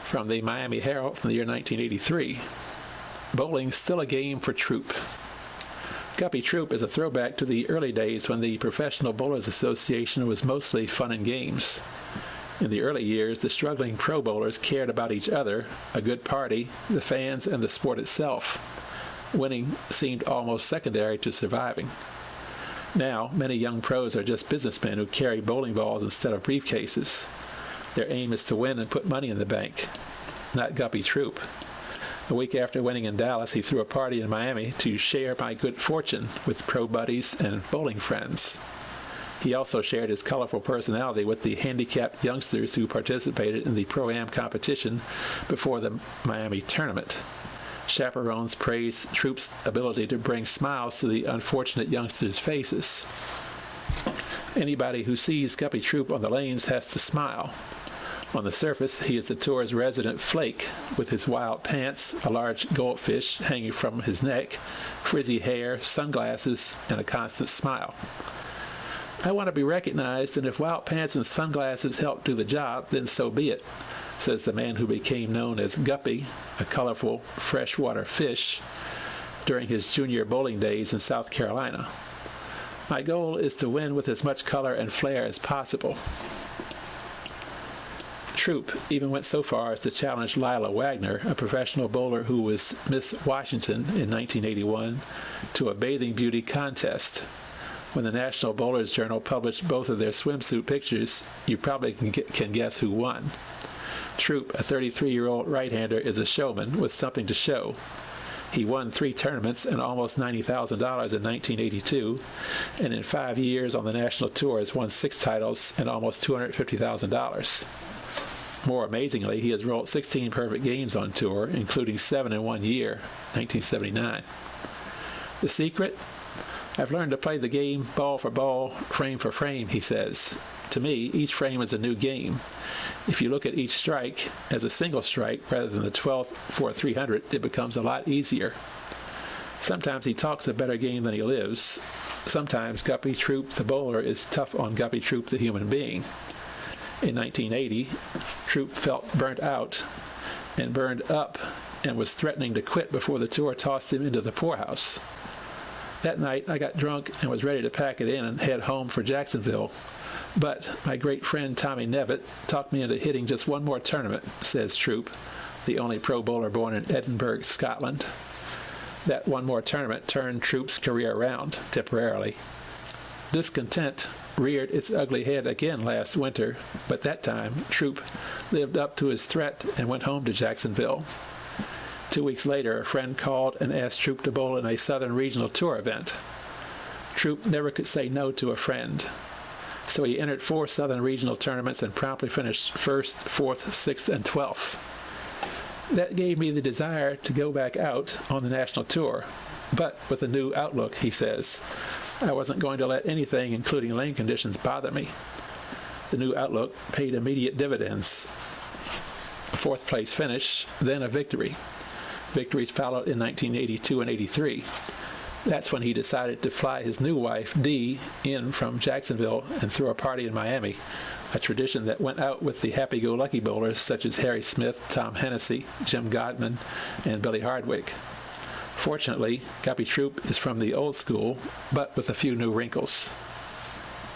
from the Miami Herald from the year 1983. Bowling's still a game for Troup. Guppy Troup is a throwback to the early days when the Professional Bowlers Association was mostly fun and games. In the early years, the struggling pro bowlers cared about each other, a good party, the fans, and the sport itself. Winning seemed almost secondary to surviving. Now, many young pros are just businessmen who carry bowling balls instead of briefcases. Their aim is to win and put money in the bank. Not Guppy Troup. A week after winning in Dallas, he threw a party in Miami to share my good fortune with pro buddies and bowling friends. He also shared his colorful personality with the handicapped youngsters who participated in the Pro-Am competition before the Miami tournament. Chaperones praised Troup's ability to bring smiles to the unfortunate youngsters' faces. Anybody who sees Guppy Troup on the lanes has to smile. On the surface, he is the tour's resident flake, with his wild pants, a large goldfish hanging from his neck, frizzy hair, sunglasses, and a constant smile. I want to be recognized, and if wild pants and sunglasses help do the job, then so be it, says the man who became known as Guppy, a colorful freshwater fish, during his junior bowling days in South Carolina. My goal is to win with as much color and flair as possible. Troup even went so far as to challenge Lila Wagner, a professional bowler who was Miss Washington in 1981, to a bathing beauty contest. When the National Bowlers Journal published both of their swimsuit pictures, you probably can guess who won. Troup, a 33-year-old right-hander, is a showman with something to show. He won 3 tournaments and almost $90,000 in 1982, and in 5 years on the national tour has won 6 titles and almost $250,000. More amazingly, he has rolled 16 perfect games on tour, including 7 in 1 year, 1979. The secret? I've learned to play the game ball for ball, frame for frame, he says. To me, each frame is a new game. If you look at each strike as a single strike rather than the 12th for a 300, it becomes a lot easier. Sometimes he talks a better game than he lives. Sometimes Guppy Troup, the bowler, is tough on Guppy Troup, the human being. In 1980, Troup felt burnt out and burned up and was threatening to quit before the tour tossed him into the poorhouse. That night, I got drunk and was ready to pack it in and head home for Jacksonville. But my great friend Tommy Nevitt talked me into hitting just one more tournament, says Troup, the only pro bowler born in Edinburgh, Scotland. That one more tournament turned Troup's career around, temporarily. Discontent reared its ugly head again last winter, but that time Troup lived up to his threat and went home to Jacksonville. 2 weeks later, a friend called and asked Troup to bowl in a Southern Regional Tour event. Troup never could say no to a friend, so he entered 4 Southern Regional tournaments and promptly finished 1st, 4th, 6th, and 12th. That gave me the desire to go back out on the national tour, but with a new outlook, he says. I wasn't going to let anything, including lane conditions, bother me. The new outlook paid immediate dividends. A 4th place finish, then a victory. Victories followed in 1982 and 83. That's when he decided to fly his new wife, Dee, in from Jacksonville and throw a party in Miami, a tradition that went out with the happy-go-lucky bowlers such as Harry Smith, Tom Hennessy, Jim Godman, and Billy Hardwick. Fortunately, Guppy Troup is from the old school, but with a few new wrinkles.